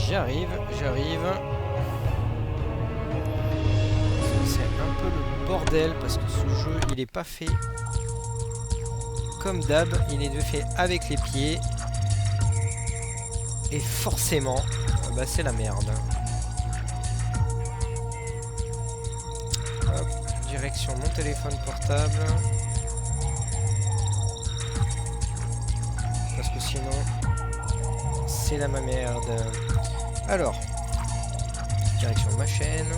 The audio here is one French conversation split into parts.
J'arrive. C'est un peu le bordel parce que ce jeu il est pas fait comme d'hab, il est fait avec les pieds. Et forcément, bah c'est la merde. Hop, direction mon téléphone portable. Parce que sinon, c'est la merde. Alors, direction ma chaîne.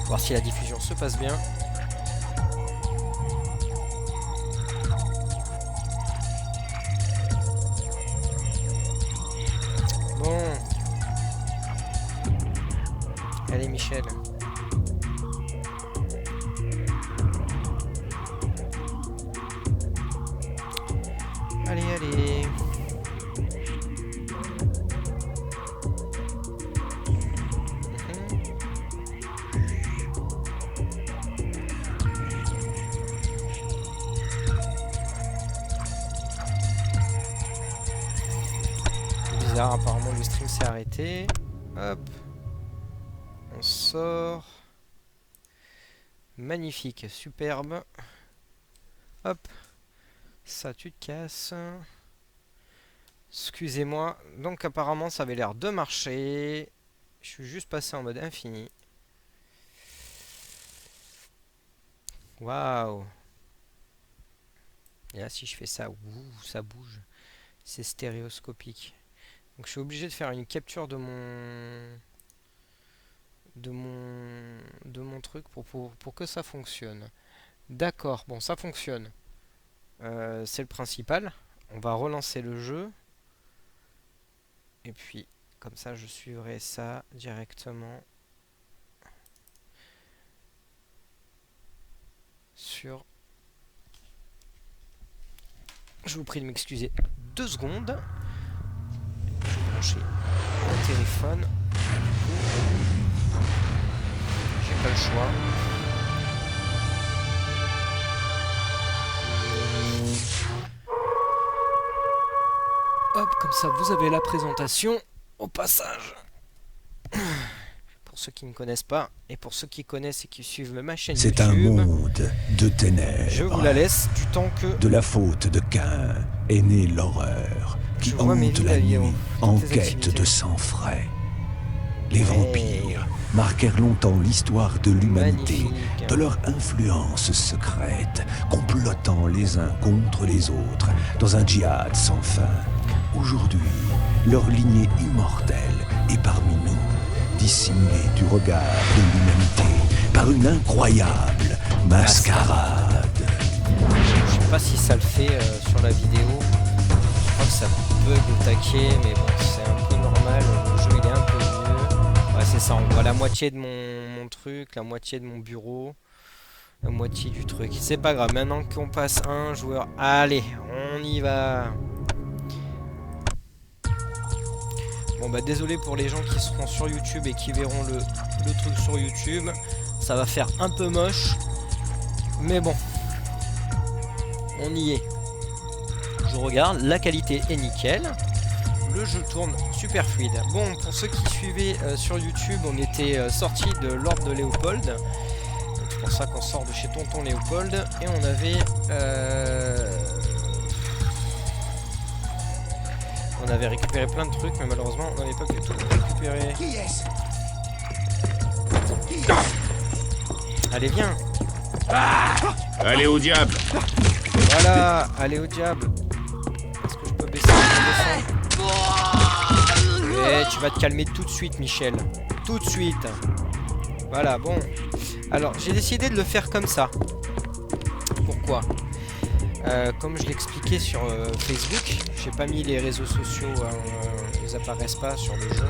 Voir si la diffusion se passe bien. Bon. Allez Michel. Allez. Bizarre, apparemment le stream s'est arrêté. Hop. On sort. Magnifique, superbe. Hop. Ça, tu te casses. Excusez-moi. Donc apparemment ça avait l'air de marcher. Je suis juste passé en mode infini. Waouh. Et là si je fais ça, ça bouge. C'est stéréoscopique. Donc je suis obligé de faire une capture de mon truc pour que ça fonctionne. D'accord, bon ça fonctionne. C'est le principal. On va relancer le jeu. Et puis comme ça je suivrai ça directement sur... Je vous prie de m'excuser 2 secondes. Je vais brancher mon téléphone. J'ai pas le choix. Hop, comme ça vous avez la présentation au passage. Pour ceux qui ne connaissent pas, et pour ceux qui connaissent et qui suivent ma chaîne YouTube. C'est un monde de ténèbres. Je vous la laisse du temps que... De la faute de Cain est née l'horreur qui hante la nuit en quête de sang frais. Les vampires marquèrent longtemps l'histoire de l'humanité, de leur influence secrète, complotant les uns contre les autres dans un djihad sans fin. Aujourd'hui, leur lignée immortelle est parmi nous, dissimulée du regard de l'humanité par une incroyable mascarade. Je sais pas si ça le fait sur la vidéo. Je crois que ça bug au taquet, mais bon, c'est un peu normal. Le jeu il est un peu vieux. Ouais, c'est ça, on voit la moitié de mon truc, la moitié de mon bureau, la moitié du truc. C'est pas grave, maintenant qu'on passe un joueur, allez, on y va. Bon bah désolé pour les gens qui seront sur YouTube et qui verront le truc sur YouTube. Ça va faire un peu moche. Mais bon. On y est. Je regarde, la qualité est nickel. Le jeu tourne super fluide. Bon, pour ceux qui suivaient sur YouTube, on était sorti de l'ordre de Léopold. C'est pour ça qu'on sort de chez Tonton Léopold. Et on avait... on avait récupéré plein de trucs, mais malheureusement, on n'avait pas pu tout récupérer. Qui est-ce? Allez, viens. Allez au diable. Voilà, allez au diable. Est-ce que je peux baisser le son? Eh, tu vas te calmer tout de suite, Michel. Tout de suite. Voilà, bon. Alors, j'ai décidé de le faire comme ça. Pourquoi? Comme je l'expliquais sur Facebook, j'ai pas mis les réseaux sociaux, ils apparaissent pas sur le jeu.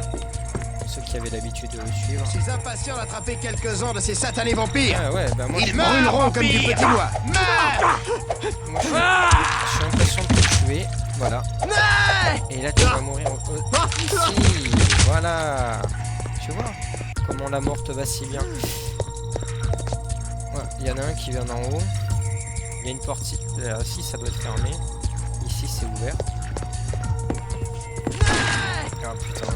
Pour ceux qui avaient l'habitude de le suivre. Je suis impatient d'attraper quelques-uns de ces satanés vampires. Ah ouais, bah moi Ils brûleront comme du petit bois. je suis impatient de te tuer. Voilà. Et là tu vas mourir ici. Voilà. Tu vois comment la mort te va si bien. Il y en a un qui vient d'en haut. Il y a une porte ici, ça doit être fermé. Ici c'est ouvert. Ah putain.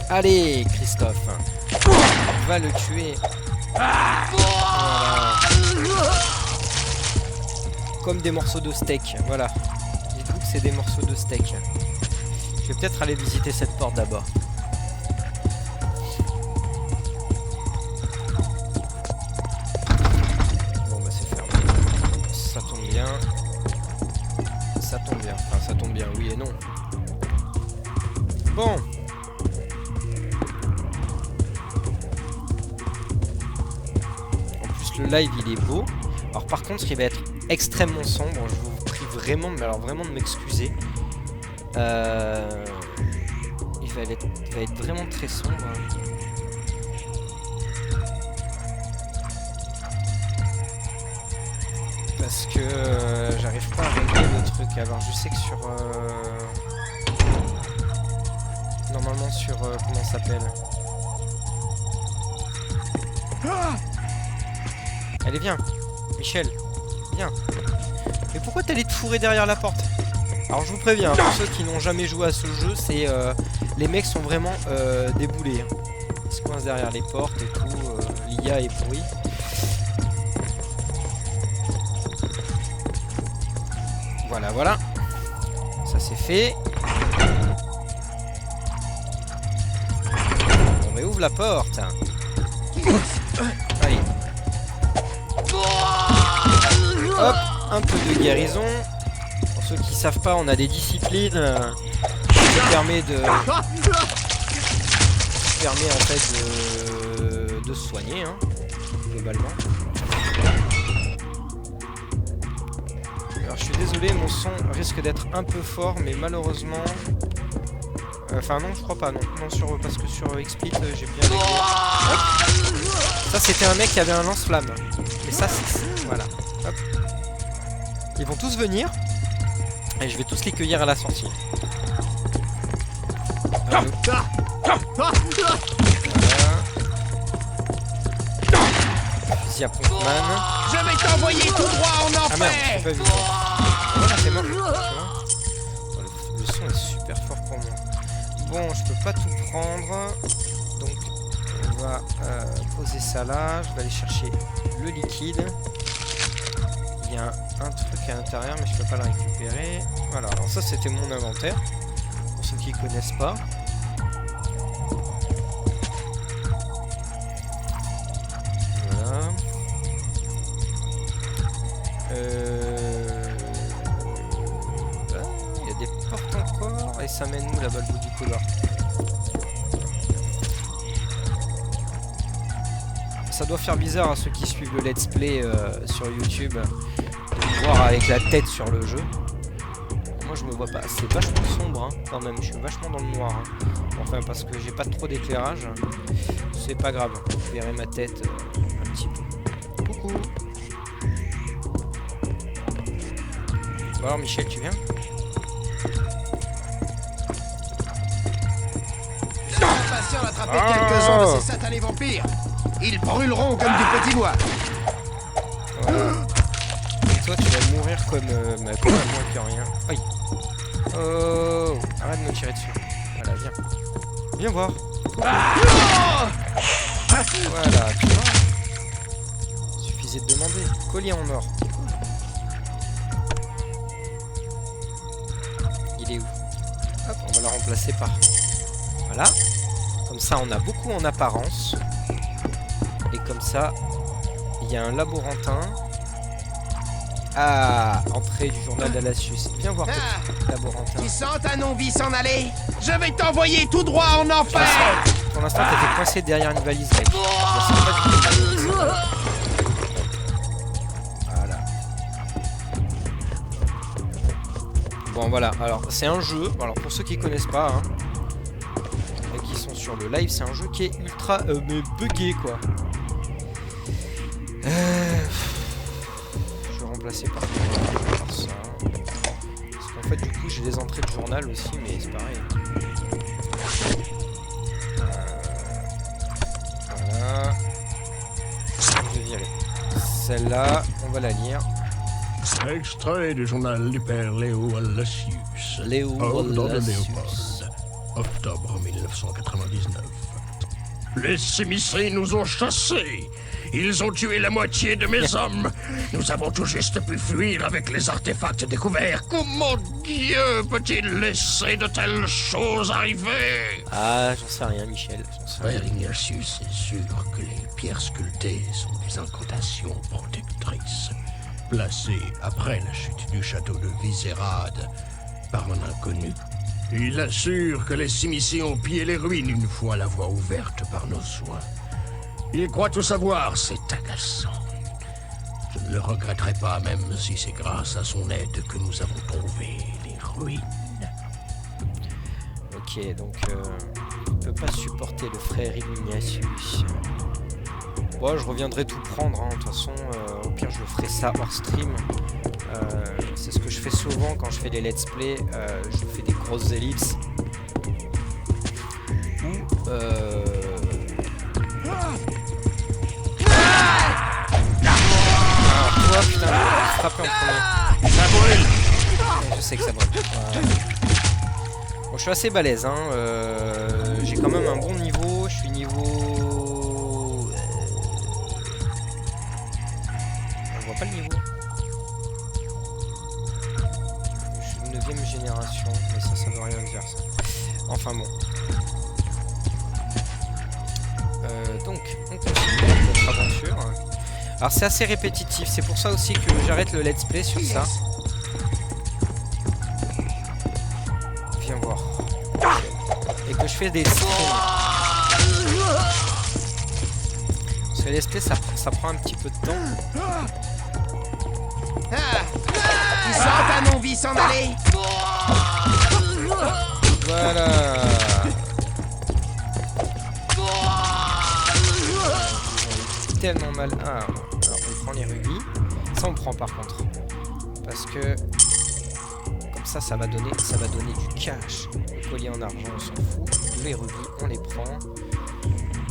Allez, Christophe. On va le tuer. Voilà. Comme des morceaux de steak. Voilà. Dites-vous que c'est des morceaux de steak. Je vais peut-être aller visiter cette porte d'abord. Bon bah c'est fermé. Ça tombe bien. Ça tombe bien. Enfin ça tombe bien, oui et non. Bon. En plus le live il est beau. Alors par contre il va être extrêmement sombre. Je vous prie vraiment, mais alors vraiment de m'excuser. Il va être vraiment très sombre. Parce que j'arrive pas à régler le truc. Alors je sais que sur... Normalement sur... comment ça s'appelle? Allez viens Michel, viens. Mais pourquoi t'allais te fourrer derrière la porte? Alors je vous préviens, pour ceux qui n'ont jamais joué à ce jeu, c'est les mecs sont vraiment déboulés. Hein. Ils se coincent derrière les portes et tout, l'IA est pourrie. Voilà, voilà. Ça c'est fait. Bon mais ouvre la porte. Allez. Hop, un peu de guérison. Pour ceux qui savent pas, on a des disciplines qui permet en fait de se soigner, hein, globalement. Alors je suis désolé, mon son risque d'être un peu fort, mais malheureusement... Enfin non, je crois pas, non. Non parce que sur Xsplit, j'ai bien réglé. Hop. Ça c'était un mec qui avait un lance-flamme. Mais ça c'est... Voilà. Hop. Ils vont tous venir. Et je vais tous les cueillir à la sortie. Voilà. Fusil à Pompman. Je vais t'envoyer tout droit en enfer. Ah merde, je peux pas vite. Voilà, c'est mort. Le son est super fort pour moi. Bon, je peux pas tout prendre. Donc, on va poser ça là. Je vais aller chercher le liquide. Il y a un truc à l'intérieur, mais je peux pas le récupérer. Voilà, alors ça c'était mon inventaire. Pour ceux qui connaissent pas. Voilà. Il y a des portes encore. Et ça mène où là-bas le bout du couloir? Ça doit faire bizarre à ceux qui suivent le let's play sur YouTube. Voir avec la tête sur le jeu. Moi je me vois pas, c'est vachement sombre hein, quand même, je suis vachement dans le noir hein. Enfin parce que j'ai pas trop d'éclairage. C'est pas grave, vous verrez ma tête un petit peu. Coucou. Bon alors Michel, tu viens? Je suis impatient d'attraper quelques-uns de ces satanés vampires. Ils brûleront comme du petit bois. Voilà. Toi tu vas mourir comme moins que rien. Aïe. Oh, arrête de me tirer dessus. Voilà, viens. Viens voir. Voilà, tu vois. Suffisait de demander. Collier en or. Il est où? Hop, on va le remplacer par... Voilà. Comme ça, on a beaucoup en apparence. Et comme ça, il y a un laborantin. Ah, entrée du journal d'Alacius. Viens voir petit laborantin. Tu sens ta non-vie s'en aller? Je vais t'envoyer tout droit en enfer. Pour l'instant, t'étais coincé derrière une valise, mec. Je sens pas du tout. Voilà. Bon, voilà. Alors, c'est un jeu. Alors, pour ceux qui connaissent pas, hein, et qui sont sur le live, c'est un jeu qui est ultra mais buggé, quoi. Remplacé par ça. Parce qu'en fait du coup j'ai des entrées de journal aussi, mais c'est pareil. Voilà. Je vais virer. Celle-là, on va la lire. Extrait du journal du père Léo Alacius. Léo Ordre de Alacius. Léopold. octobre 1999. Les Sémicés nous ont chassés. Ils ont tué la moitié de mes hommes. Nous avons tout juste pu fuir avec les artefacts découverts. Comment Dieu peut-il laisser de telles choses arriver? Ah, j'en sais rien, Michel. Frère Ignatius est sûr que les pierres sculptées sont des incantations protectrices, placées après la chute du château de Vizérade par un inconnu. Il assure que les Sémicés ont pillé les ruines une fois la voie ouverte par nos soins. Il croit tout savoir, c'est agaçant. Je ne le regretterai pas, même si c'est grâce à son aide que nous avons trouvé les ruines. Ok, donc il peut pas supporter le frère Ignatius. Bon, je reviendrai tout prendre, hein. De toute façon, au pire je le ferai ça hors stream. C'est ce que je fais souvent quand je fais les let's play. Je fais des grosses ellipses. Ou alors toi, putain, frapper en premier. Ça brûle! Je sais que ça brûle. Bon, je suis assez balèze, hein. J'ai quand même un bon niveau. Je suis niveau... On voit pas le niveau. Je suis 9ème génération, mais ça veut rien dire, ça. Enfin bon. Donc, on continue notre aventure. Alors c'est assez répétitif, c'est pour ça aussi que j'arrête le let's play sur ça. Viens voir. Et que je fais des streams. Parce que les let's play ça prend un petit peu de temps. Tu sens ta non-vie s'en aller? Voilà. Tellement mal. Ah, alors on prend les rubis. Ça on prend par contre. Parce que comme ça va donner du cash. Le collier en argent on s'en fout. Les rubis on les prend.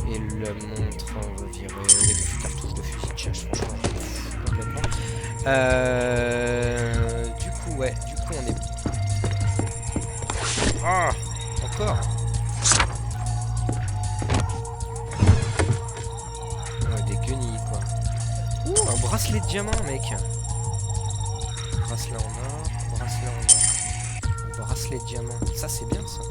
Et le montre on va virer les cartouches de fusil de chasse, franchement je m'en fous complètement. Du coup on est. Ah, encore. Un bracelet de diamant, mec. Bracelet en or, bracelet en or. Bracelet de diamant. Ça, c'est bien, ça.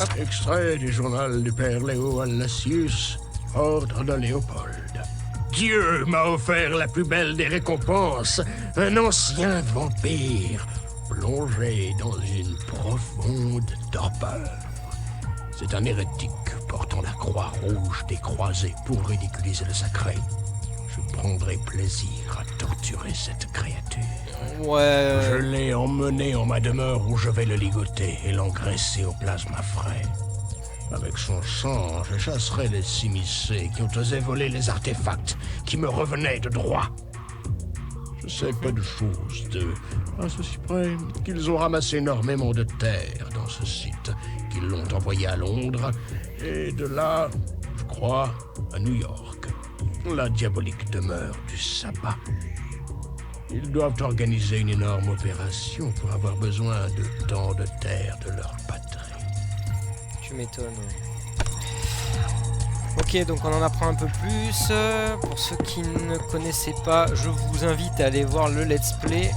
Hop. Extrait du journal du père Léo Alnacius, ordre de Léopold. Dieu m'a offert la plus belle des récompenses, un ancien vampire, plongé dans une profonde torpeur. C'est un hérétique portant la croix rouge des croisés pour ridiculiser le sacré. Je prendrai plaisir à torturer cette créature. Ouais. Je l'ai emmené en ma demeure où je vais le ligoter et l'engraisser au plasma frais. Avec son sang, je chasserai les Sémicés qui ont osé voler les artefacts qui me revenaient de droit. Je sais peu de choses d'eux, à ceci près qu'ils ont ramassé énormément de terre dans ce site, qu'ils l'ont envoyé à Londres, et de là, je crois, à New York, la diabolique demeure du sabbat. Ils doivent organiser une énorme opération pour avoir besoin de tant de terre de leur patrie. Tu m'étonnes. Ok, donc on en apprend un peu plus. Pour ceux qui ne connaissaient pas, je vous invite à aller voir le let's play.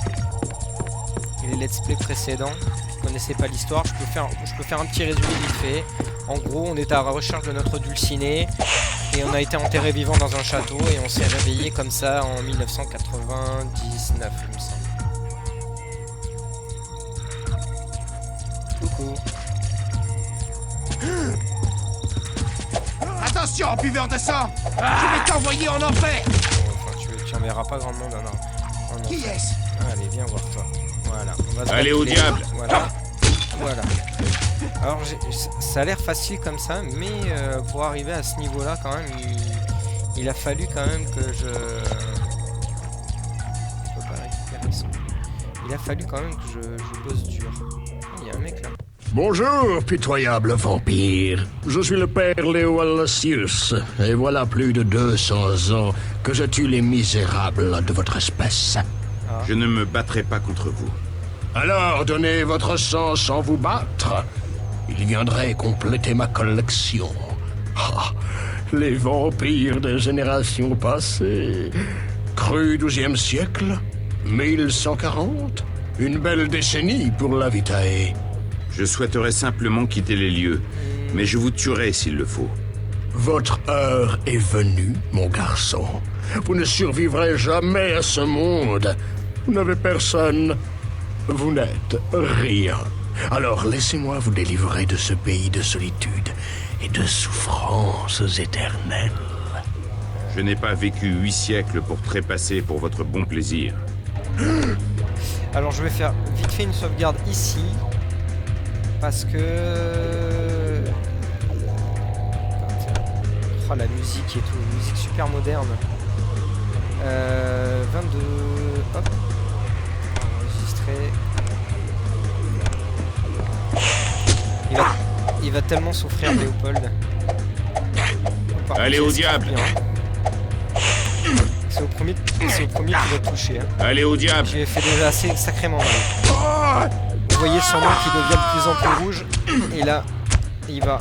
Et les let's play précédents. Qui ne connaissaient pas l'histoire, je peux faire un petit résumé vite fait. En gros, on était à la recherche de notre Dulcinée. Et on a été enterré vivant dans un château. Et on s'est réveillé comme ça en 1999, il me semble. Coucou. Attention, buveur de sang! Je vais t'envoyer en enfer! Enfin, tu en verras pas grand monde en enfer. Qui est-ce? Allez, viens voir toi. Voilà. On va se Allez au battre diable. Voilà. Voilà. Alors, ça a l'air facile comme ça, mais pour arriver à ce niveau-là, quand même, il a fallu quand même que je peux pas récupérer ça. Il a fallu quand même que je bosse dur. Il y a un mec là. Bonjour, pitoyable vampire. Je suis le père Léo Alnacius, et voilà plus de 200 ans que je tue les misérables de votre espèce. Je ne me battrai pas contre vous. Alors donnez votre sang sans vous battre. Il viendrait compléter ma collection. Ah, les vampires des générations passées. Cru XIIe siècle, 1140. Une belle décennie pour la Vitae. Je souhaiterais simplement quitter les lieux, mais je vous tuerai s'il le faut. Votre heure est venue, mon garçon. Vous ne survivrez jamais à ce monde. Vous n'avez personne. Vous n'êtes rien. Alors laissez-moi vous délivrer de ce pays de solitude et de souffrances éternelles. Je n'ai pas vécu 8 siècles pour trépasser pour votre bon plaisir. Alors je vais faire vite fait une sauvegarde ici. Parce que... Oh, la musique et tout, une musique super moderne. 22... Hop. Enregistrer. Il va tellement souffrir, Léopold. Par Allez contre, au diable. C'est au premier qui va toucher. Hein. Allez au diable. J'ai fait déjà assez sacrément mal. Vous voyez son nom qui devient de plus en plus rouge. Et là, il va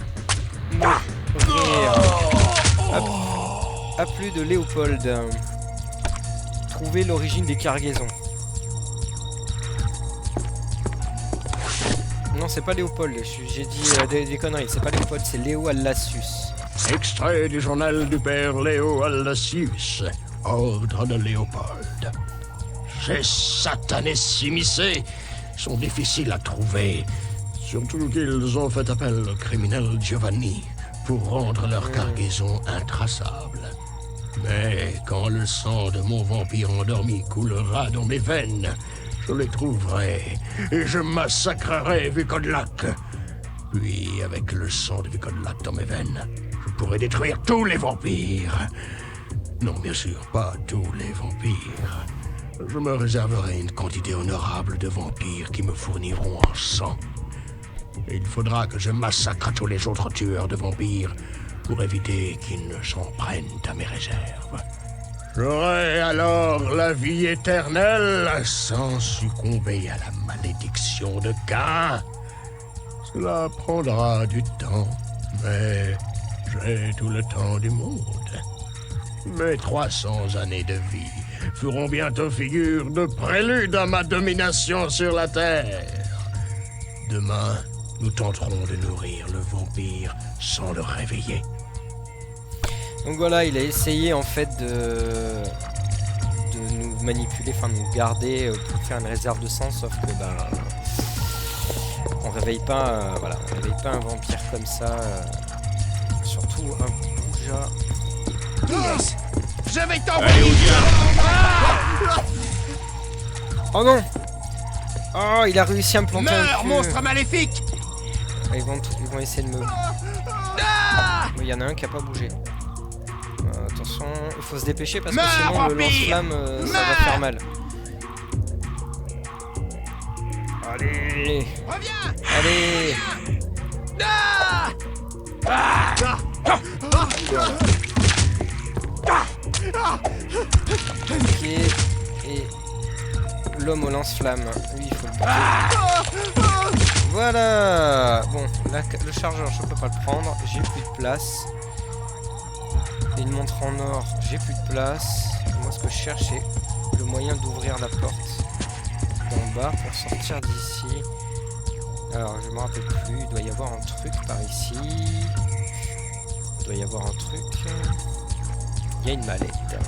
mourir. A plus de Léopold. Trouver l'origine des cargaisons. Non, c'est pas Léopold. J'ai dit des conneries. C'est pas Léopold, c'est Léo Allasius. Extrait du journal du père Léo Allasius. Ordre de Léopold. Ces satanés s'immiscés sont difficiles à trouver. Surtout qu'ils ont fait appel au criminel Giovanni pour rendre leur cargaison intraçable. Mais quand le sang de mon vampire endormi coulera dans mes veines, je les trouverai et je massacrerai Vukodlak. Puis, avec le sang de Vukodlak dans mes veines, je pourrai détruire tous les vampires. Non, bien sûr, pas tous les vampires. Je me réserverai une quantité honorable de vampires qui me fourniront en sang. Et il faudra que je massacre tous les autres tueurs de vampires pour éviter qu'ils ne s'en prennent à mes réserves. J'aurai alors la vie éternelle sans succomber à la malédiction de Cain. Cela prendra du temps, mais j'ai tout le temps du monde. Mes 300 années de vie feront bientôt figure de prélude à ma domination sur la Terre. Demain, nous tenterons de nourrir le vampire sans le réveiller. Donc voilà, il a essayé en fait de nous manipuler, enfin de nous garder pour faire une réserve de sang, sauf que on réveille pas, voilà, on réveille pas un vampire comme ça, surtout un goujat. Yes, je vais Allez t'envoyer. au diable. Oh non! Oh, il a réussi à me planter un Meurs, cul. monstre maléfique. Ah, ils vont essayer de me... Il y en a un qui a pas bougé. Attention, il faut se dépêcher parce que Meurs, sinon le vampire. lance-flamme, ça va faire mal. Allez! Reviens. Allez! Ok, et l'homme au lance-flamme, lui il faut le buter. Voilà! Bon, là, le chargeur je peux pas le prendre, j'ai plus de place. Et une montre en or, j'ai plus de place. Moi ce que je cherche c'est le moyen d'ouvrir la porte d'en bas pour sortir d'ici. Alors je me rappelle plus, il doit y avoir un truc par ici. Il doit y avoir un truc. Il y a une mallette déjà.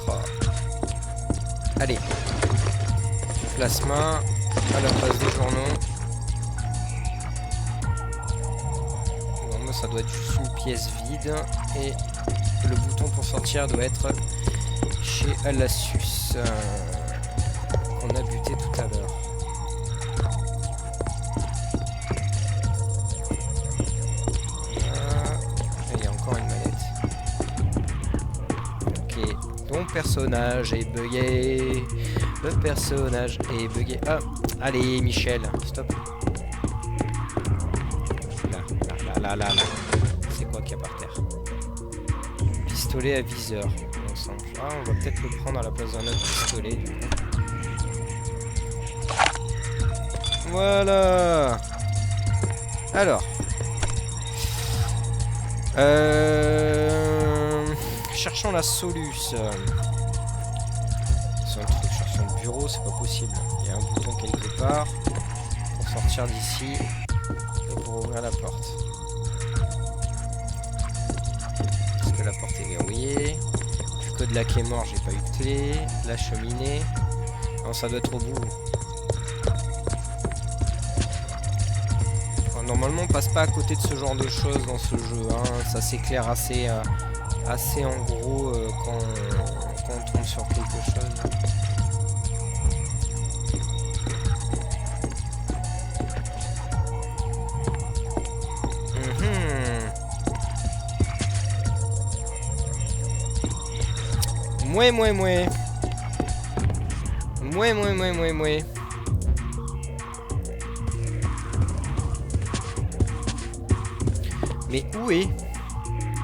Oh. Allez. Plasma à la place des journaux. Bon, ça doit être juste une pièce vide. Et le bouton pour sortir doit être chez Allasius. Qu'on a buté tout à l'heure. Personnage est bugué. Le personnage est bugué. Ah, allez Michel, stop. Là. C'est quoi qu'il y a par terre? Pistolet à viseur. Bon, simple. Ah, on va peut-être le prendre à la place d'un autre pistolet. Du coup. Voilà. Alors. Cherchons la soluce. C'est un truc sur son bureau, c'est pas possible. Il y a un bouton quelque part pour sortir d'ici et pour ouvrir la porte. Est-ce que la porte est verrouillée? Le code lac est mort, j'ai pas eu de clé. La cheminée. Non, ça doit être au bout. Enfin, normalement, on passe pas à côté de ce genre de choses dans ce jeu. Hein. Ça s'éclaire assez en gros quand on tombe sur quelque chose. Mouais. Mais où est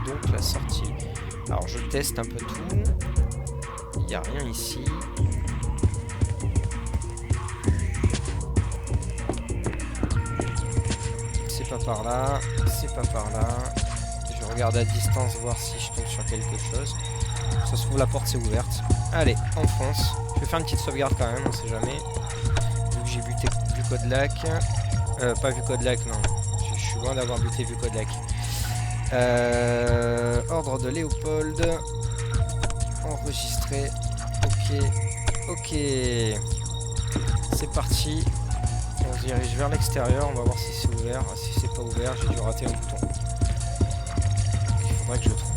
donc la sortie? Alors je teste un peu tout. Il n'y a rien ici. C'est pas par là. C'est pas par là. Je regarde à distance voir si je tombe sur quelque chose. Ça se trouve la porte s'est ouverte. Allez, on fonce. Je vais faire une petite sauvegarde quand même, on sait jamais. Vu que j'ai buté vu code lac. Pas vu code lac, non. Je suis loin d'avoir buté vu code lac. Ordre de Léopold. Enregistré. Ok. C'est parti. On se dirige vers l'extérieur. On va voir si c'est ouvert. Si c'est pas ouvert, j'ai dû rater un bouton. Il faudrait que je trouve.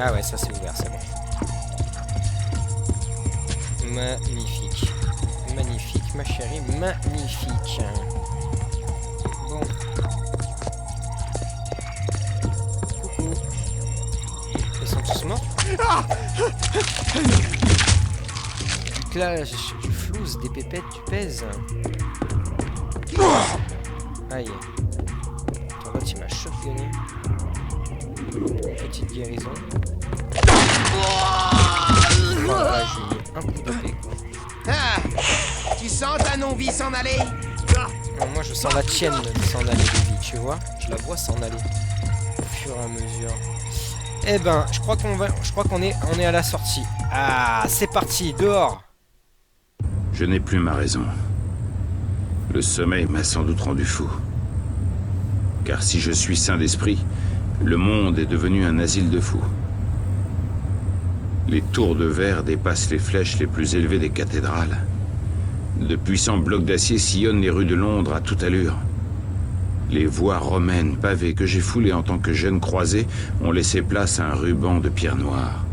Ah ouais, ça c'est ouvert, c'est bon. Magnifique. Magnifique, ma chérie, magnifique. Bon. Coucou. Ils sont tous morts? Du clash, du flouze, des pépettes, du pèse. Aïe. En fait, il m'a shotgunné. Une petite guérison. Voilà, j'ai mis un coup d'épée. Ah, tu sens ta non-vie s'en aller? Non, moi je sens la tienne s'en aller, Baby, tu vois? Je la vois s'en aller au fur et à mesure. Eh ben, je crois qu'on est à la sortie. Ah, c'est parti, dehors. Je n'ai plus ma raison. Le sommeil m'a sans doute rendu fou. Car si je suis sain d'esprit, le monde est devenu un asile de fous. Les tours de verre dépassent les flèches les plus élevées des cathédrales. De puissants blocs d'acier sillonnent les rues de Londres à toute allure. Les voies romaines pavées que j'ai foulées en tant que jeune croisé ont laissé place à un ruban de pierre noire.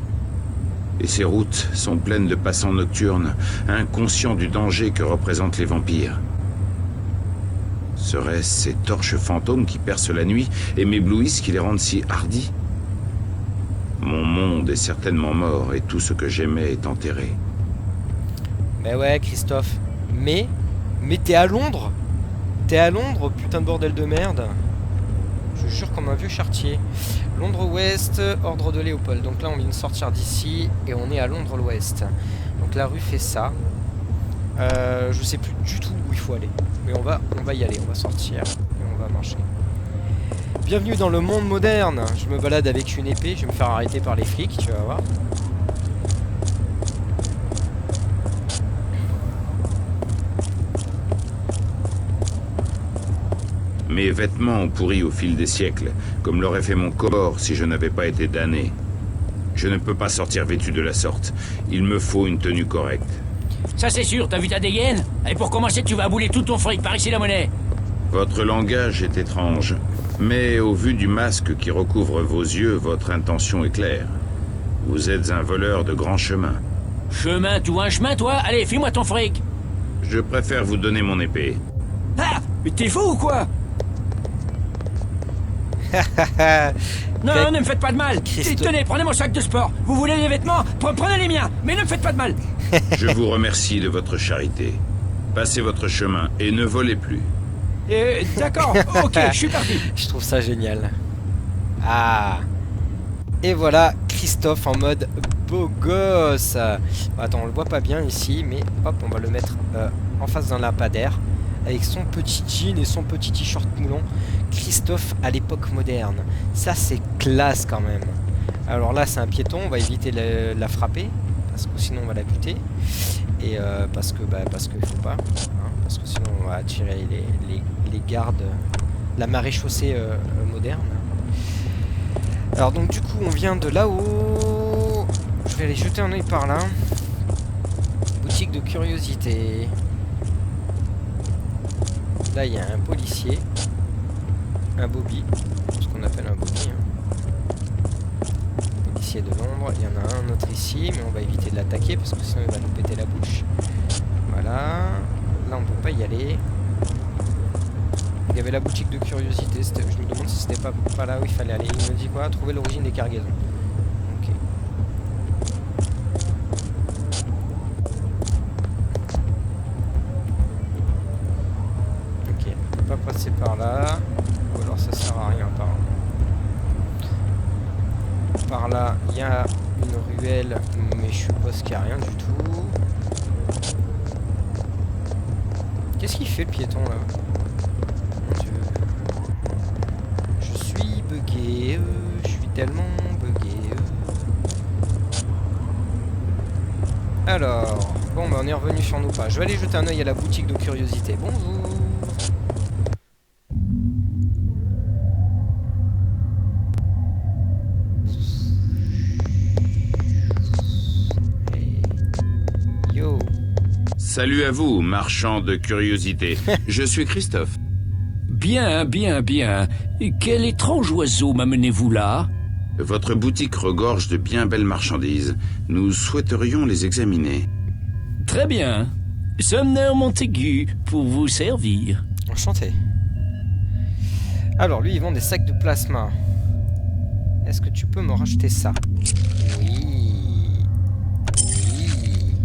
Et ces routes sont pleines de passants nocturnes, inconscients du danger que représentent les vampires. Seraient-ce ces torches fantômes qui percent la nuit et m'éblouissent qui les rendent si hardis? Mon monde est certainement mort et tout ce que j'aimais est enterré. Mais ouais, Christophe. Mais t'es à Londres? T'es à Londres, putain de bordel de merde. Je jure comme un vieux chartier. Londres-Ouest, ordre de Léopold. Donc là, on vient de sortir d'ici et on est à Londres-l'Ouest. Donc la rue fait ça. Je sais plus du tout où il faut aller. Mais on va y aller, on va sortir et on va marcher. Bienvenue dans le monde moderne. Je me balade avec une épée, je vais me faire arrêter par les flics, tu vas voir. Mes vêtements ont pourri au fil des siècles, comme l'aurait fait mon corps si je n'avais pas été damné. Je ne peux pas sortir vêtu de la sorte. Il me faut une tenue correcte. Ça c'est sûr, t'as vu ta dégaine? Et pour commencer, tu vas abouler tout ton fric, par ici la monnaie. Votre langage est étrange, mais au vu du masque qui recouvre vos yeux, votre intention est claire. Vous êtes un voleur de grand chemin. Chemin, tout un chemin, toi? Allez, file-moi ton fric. Je préfère vous donner mon épée. Ah! Mais t'es fou ou quoi? Non, ne me faites pas de mal. Tenez, prenez mon sac de sport. Vous voulez les vêtements? Prenez les miens, mais ne me faites pas de mal. Je vous remercie de votre charité. Passez votre chemin et ne volez plus. D'accord, ok, je suis parti. Je trouve ça génial. Ah. Et voilà, Christophe en mode beau gosse. Attends, on le voit pas bien ici, mais hop, on va le mettre en face d'un lampadaire. Avec son petit jean et son petit t-shirt moulant. Christophe à l'époque moderne. Ça, c'est classe quand même. Alors là, c'est un piéton, on va éviter de la frapper. Parce que sinon, on va la buter. Et parce qu'il faut pas. Hein, parce que sinon, on va attirer les gardes. La maréchaussée moderne. Alors donc du coup on vient de là-haut. Je vais aller jeter un oeil par là. Boutique de curiosité. Là il y a un policier. Un bobby. Ce qu'on appelle un bobby. Hein. Policier de Londres. Il y en a un autre ici. Mais on va éviter de l'attaquer parce que sinon il va nous péter la bouche. Voilà. Là on peut pas y aller. Il y avait la boutique de curiosité, je me demande si c'était pas là où il fallait aller. Il me dit quoi? Trouver l'origine des cargaisons. Ok. Ok, on peut pas passer par là. Ou alors ça sert à rien apparemment. Par là, il y a une ruelle, mais je suppose qu'il n'y a rien du tout. Qu'est-ce qu'il fait le piéton là? Je suis tellement bugué. Alors, bon, bah on est revenu sur nos pas. Je vais aller jeter un oeil à la boutique de curiosité. Bonjour. Hey. Yo. Salut à vous, marchand de curiosité. Je suis Christophe. Bien, bien, bien. Quel étrange oiseau m'amenez-vous là? Votre boutique regorge de bien belles marchandises. Nous souhaiterions les examiner. Très bien. Sumner Montaigu, pour vous servir. Enchanté. Alors, lui, il vend des sacs de plasma. Est-ce que tu peux me racheter ça? Oui. Oui.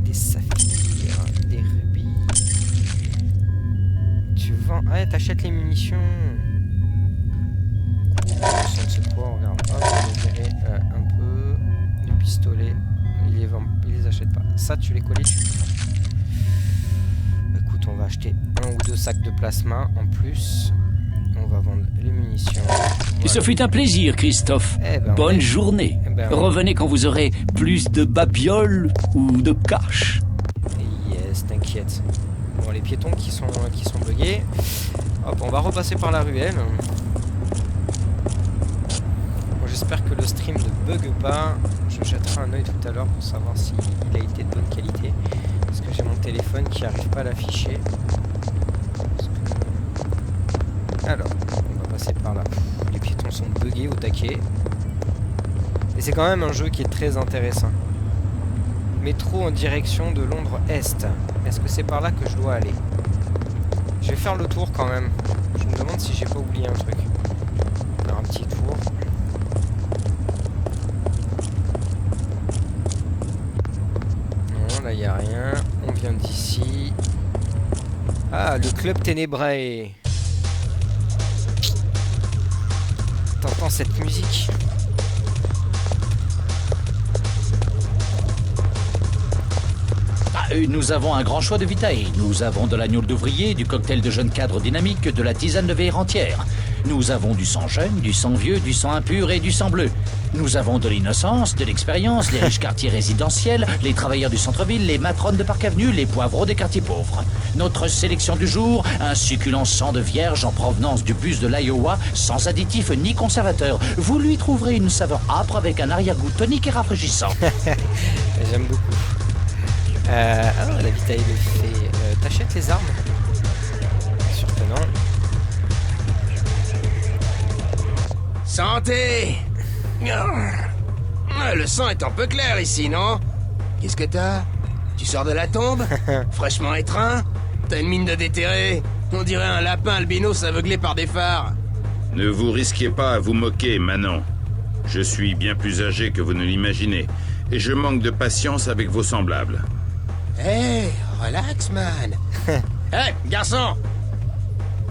Des saphirs, des rubis. Tu vends... Ah, t'achètes les munitions. C'est quoi? Regarde. Hop, on va virer un peu. Les pistolets. Il les achète pas. Ça, tu les collais, tu... Écoute, on va acheter un ou deux sacs de plasma en plus. On va vendre les munitions. Voilà. Ce fut un plaisir, Christophe. Bonne journée. Revenez quand vous aurez plus de babioles ou de cash. Yes, t'inquiète. Bon, les piétons qui sont buggés. Hop, on va repasser par la ruelle. Bon, j'espère que le stream ne bug pas. Je jetterai un œil tout à l'heure pour savoir s'il a été de bonne qualité. Parce que j'ai mon téléphone qui n'arrive pas à l'afficher. Alors, on va passer par là. Les piétons sont buggés au taquet. Et c'est quand même un jeu qui est très intéressant. Métro en direction de Londres Est. Est-ce que c'est par là que je dois aller? Je vais faire le tour quand même. Je me demande si j'ai pas oublié un truc. Faire un petit tour. Non, là il n'y a rien. On vient d'ici. Ah, le club ténébré. T'entends cette musique? Nous avons un grand choix de vitae. Nous avons de l'agneau d'ouvrier, du cocktail de jeunes cadres dynamiques, de la tisane de veille entière. Nous avons du sang jeune, du sang vieux, du sang impur et du sang bleu. Nous avons de l'innocence, de l'expérience, les riches quartiers résidentiels, les travailleurs du centre-ville, les matrones de Parc Avenue, les poivreaux des quartiers pauvres. Notre sélection du jour, un succulent sang de vierge en provenance du bus de l'Iowa, sans additifs ni conservateurs. Vous lui trouverez une saveur âpre avec un arrière-goût tonique et rafraîchissant. J'aime beaucoup. Alors, la vitaille de fée. T'achètes les armes? Sûr que non. Santé! Le sang est un peu clair ici, non? Qu'est-ce que t'as? Tu sors de la tombe? Fraîchement étreint? T'as une mine de déterré? On dirait un lapin albinos aveuglé par des phares. Ne vous risquez pas à vous moquer, Manon. Je suis bien plus âgé que vous ne l'imaginez, et je manque de patience avec vos semblables. Hé, relax, man. Hé, garçon!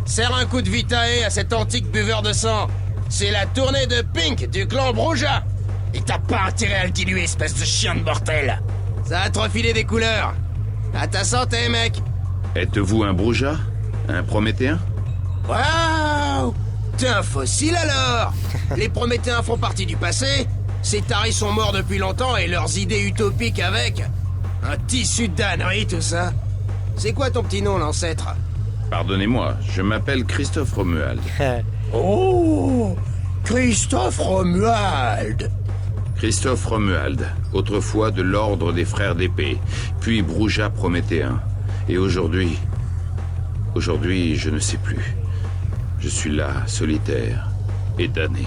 Serre un coup de Vitae à cet antique buveur de sang. C'est la tournée de Pink du clan Bruja. Et t'as pas intérêt à le diluer, espèce de chien de mortel. Ça a trop filé des couleurs. À ta santé, mec. Êtes-vous un Bruja? Un Prométhéen? Waouh! T'es un fossile alors. Les Prométhéens font partie du passé. Ces taris sont morts depuis longtemps et leurs idées utopiques avec. Un tissu d'ânerie, tout ça. C'est quoi ton petit nom, l'ancêtre? Pardonnez-moi, je m'appelle Christophe Romuald. Oh! Christophe Romuald! Christophe Romuald, autrefois de l'ordre des Frères d'Épée, puis Bruja Prométhéen. Et aujourd'hui... Aujourd'hui, je ne sais plus. Je suis là, solitaire et damné.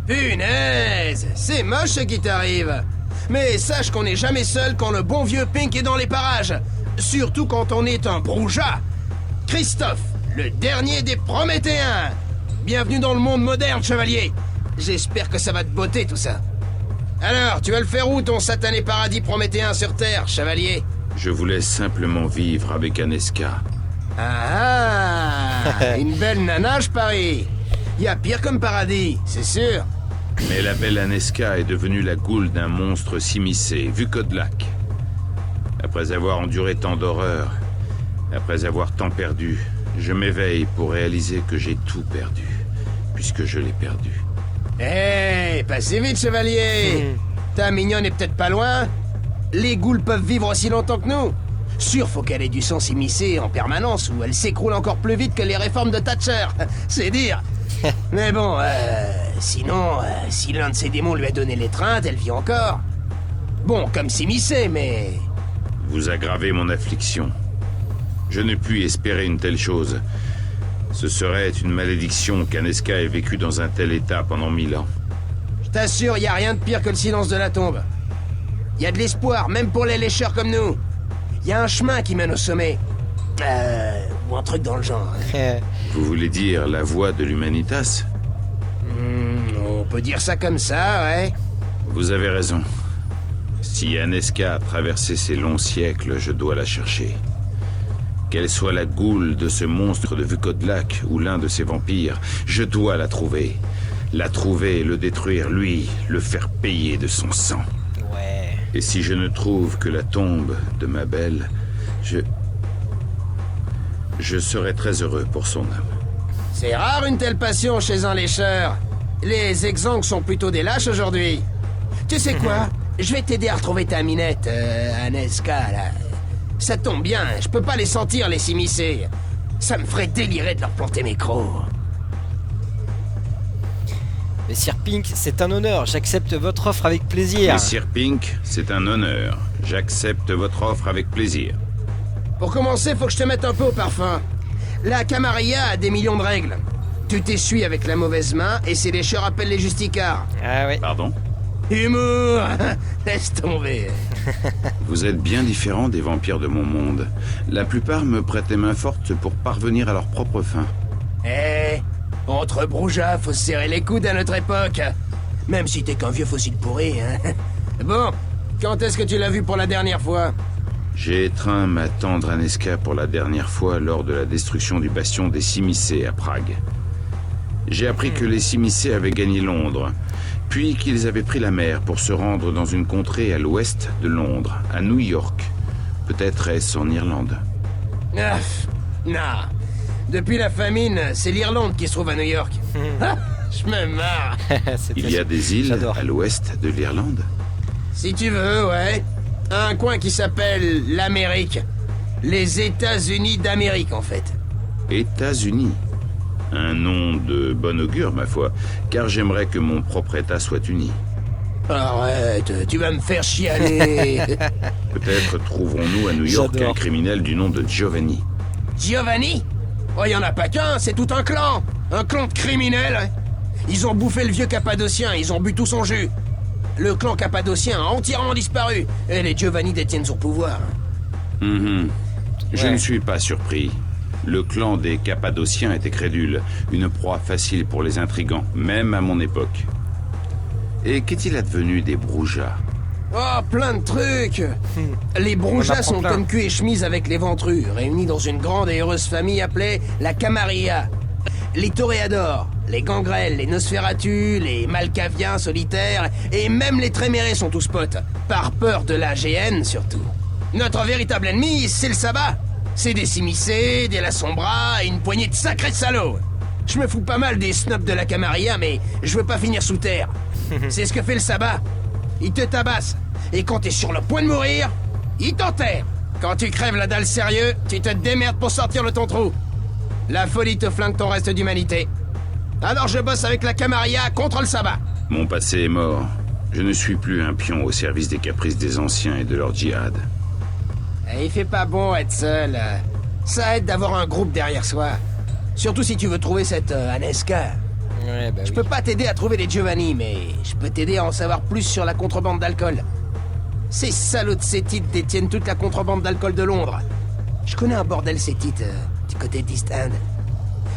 Punaise! C'est moche ce qui t'arrive! Mais sache qu'on n'est jamais seul quand le bon vieux Pink est dans les parages! Surtout quand on est un Bruja! Christophe, le dernier des Prométhéens! Bienvenue dans le monde moderne, chevalier! J'espère que ça va te botter tout ça. Alors, tu vas le faire où ton satané paradis prométhéen sur Terre, chevalier? Je voulais simplement vivre avec Aneska. Ah! Une belle nana, je parie! Y a pire comme paradis, c'est sûr! Mais la belle Aneska est devenue la goule d'un monstre s'immiscé, Vukodlak. Après avoir enduré tant d'horreurs, après avoir tant perdu, je m'éveille pour réaliser que j'ai tout perdu, puisque je l'ai perdu. Hé, passez vite, chevalier! Ta mignonne est peut-être pas loin? Les ghouls peuvent vivre aussi longtemps que nous! Sûr, faut qu'elle ait du sang s'immiscer en permanence, ou elle s'écroule encore plus vite que les réformes de Thatcher! C'est dire! Mais bon, sinon, si l'un de ces démons lui a donné l'étreinte, elle vit encore. Bon, comme s'immiscer, mais... Vous aggravez mon affliction. Je ne puis espérer une telle chose. Ce serait une malédiction qu'Aneska ait vécu dans un tel état pendant 1000 ans. Je t'assure, y a rien de pire que le silence de la tombe. Y a de l'espoir, même pour les lécheurs comme nous. Y a un chemin qui mène au sommet. Ou un truc dans le genre. Vous voulez dire la voie de l'Humanitas? On peut dire ça comme ça, ouais. Vous avez raison. Si Aneska a traversé ces longs siècles, je dois la chercher. Qu'elle soit la goule de ce monstre de Vukodlak ou l'un de ces vampires, je dois la trouver. La trouver et le détruire, lui, le faire payer de son sang. Ouais. Et si je ne trouve que la tombe de ma belle, je serai très heureux pour son âme. C'est rare une telle passion chez un lécheur. Les Exangs sont plutôt des lâches aujourd'hui. Tu sais quoi? Je vais t'aider à retrouver ta minette, Aneska, là. Ça tombe bien, je peux pas les sentir, les s'immiscer. Ça me ferait délirer de leur planter mes crocs. Messire Pink, c'est un honneur, j'accepte votre offre avec plaisir. Messire Pink, c'est un honneur. J'accepte votre offre avec plaisir. Pour commencer, faut que je te mette un peu au parfum. La Camarilla a des millions de règles. Tu t'essuies avec la mauvaise main et ces lécheurs appellent les justicards. Ah oui. Pardon? Humour! Laisse tomber. Vous êtes bien différent des vampires de mon monde. La plupart me prêtaient main forte pour parvenir à leur propre fin. Eh, entre Bruja, faut se serrer les coudes à notre époque. Même si t'es qu'un vieux fossile pourri, hein. Bon, quand est-ce que tu l'as vu pour la dernière fois? J'ai étreint ma tendre Aneska pour la dernière fois lors de la destruction du bastion des Simicées à Prague. J'ai appris que les Simicées avaient gagné Londres, puis qu'ils avaient pris la mer pour se rendre dans une contrée à l'ouest de Londres, à New York. Peut-être est-ce en Irlande. Ah, non. Depuis la famine, c'est l'Irlande qui se trouve à New York. Ah, je me marre. Il y a des îles à l'ouest de l'Irlande? Si tu veux, ouais. Un coin qui s'appelle l'Amérique. Les États-Unis d'Amérique, en fait. États-Unis. Un nom de bon augure, ma foi, car j'aimerais que mon propre État soit uni. Arrête, tu vas me faire chialer. Peut-être trouverons-nous à New York un criminel du nom de Giovanni. Giovanni? Oh, y en a pas qu'un, c'est tout un clan. Un clan de criminels. Ils ont bouffé le vieux Cappadocien, ils ont bu tout son jus. Le clan Cappadocien a entièrement disparu, et les Giovanni détiennent son pouvoir. Je ne suis pas surpris. Le clan des Cappadociens était crédule, une proie facile pour les intrigants, même à mon époque. Et qu'est-il advenu des Bruja? Oh, plein de trucs. Les Broujas sont plein. comme cul et chemise avec les ventrus, réunis dans une grande et heureuse famille appelée la Camarilla. Les Toréadors, les Gangrels, les Nosferatu, les Malkaviens solitaires, et même les Trémérés sont tous potes, par peur de la GN surtout. Notre véritable ennemi, c'est le sabbat. C'est des Simicés, des Lasombra et une poignée de sacrés salauds. Je me fous pas mal des snobs de la Camarilla, mais je veux pas finir sous terre. C'est ce que fait le sabbat. Il te tabasse, et quand t'es sur le point de mourir, il t'enterre. Quand tu crèves la dalle sérieux, tu te démerdes pour sortir de ton trou. La folie te flingue ton reste d'humanité. Alors je bosse avec la Camarilla contre le sabbat. Mon passé est mort. Je ne suis plus un pion au service des caprices des anciens et de leur djihad. Et il fait pas bon être seul. Ça aide d'avoir un groupe derrière soi. Surtout si tu veux trouver cette Aneska. Ouais, bah Je oui. peux pas t'aider à trouver les Giovanni, mais je peux t'aider à en savoir plus sur la contrebande d'alcool. Ces salauds de Sétites détiennent toute la contrebande d'alcool de Londres. Je connais un bordel Sétite du côté d'East End.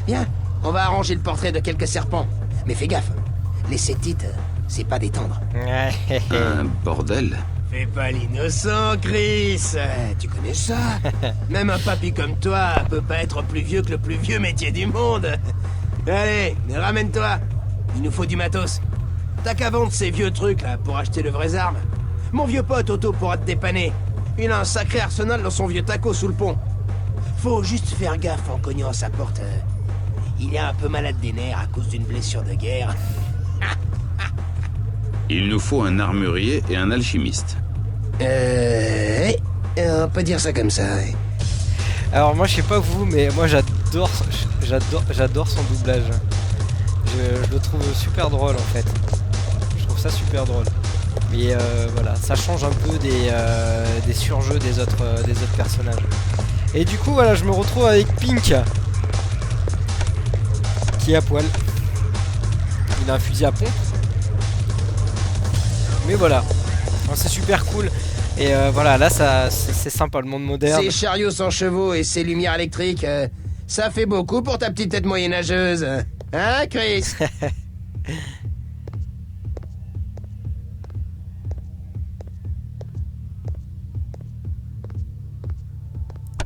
Viens, on va arranger le portrait de quelques serpents. Mais fais gaffe, les Sétites, c'est pas des tendres. Un bordel. Fais pas l'innocent, Chris. Tu connais ça? Même un papy comme toi peut pas être plus vieux que le plus vieux métier du monde. Allez, ramène-toi. Il nous faut du matos. T'as qu'à vendre ces vieux trucs là pour acheter de vraies armes. Mon vieux pote Otto pourra te dépanner. Il a un sacré arsenal dans son vieux taco sous le pont. Faut juste faire gaffe en cognant à sa porte. Il est un peu malade des nerfs à cause d'une blessure de guerre. Il nous faut un armurier et un alchimiste. On peut dire ça comme ça. Ouais. Alors moi je sais pas vous, mais moi j'adore son doublage. Je le trouve super drôle en fait. Je trouve ça super drôle. Mais voilà, ça change un peu des surjeux des autres personnages. Et du coup voilà, je me retrouve avec Pink qui est à poil. Il a un fusil à pompe. Mais voilà, c'est super cool. Et voilà, là c'est sympa le monde moderne. Ces chariots sans chevaux et ces lumières électriques, ça fait beaucoup pour ta petite tête moyenâgeuse. Hein, Chris?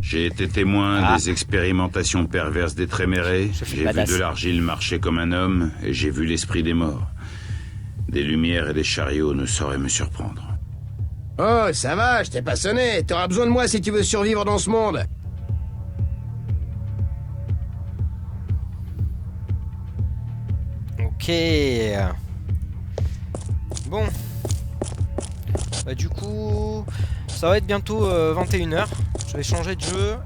J'ai été témoin des expérimentations perverses des Trémérés. J'ai vu badass. de l'argile marcher comme un homme et j'ai vu l'esprit des morts. Des lumières et des chariots ne sauraient me surprendre. Oh, ça va, je t'ai pas sonné. T'auras besoin de moi si tu veux survivre dans ce monde. Ok. Bon. Bah, du coup, ça va être bientôt 21h. Je vais changer de jeu.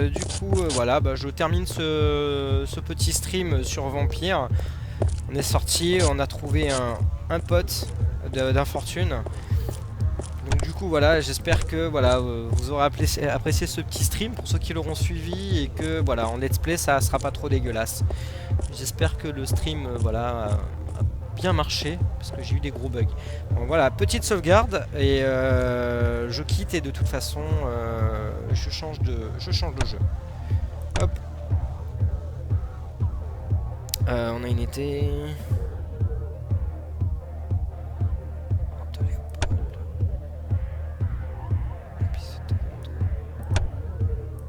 Du coup, voilà, bah, je termine ce petit stream sur Vampire. On est sorti, on a trouvé un pote d'infortune. Donc du coup voilà, j'espère que voilà, vous aurez apprécié ce petit stream pour ceux qui l'auront suivi et que voilà, en let's play ça sera pas trop dégueulasse. J'espère que le stream voilà, a bien marché parce que j'ai eu des gros bugs. Donc voilà, petite sauvegarde et je quitte et de toute façon je change de jeu. Hop. On a une été.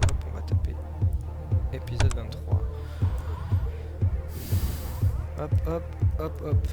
Hop, on va taper épisode 23. Hop, hop, hop, hop.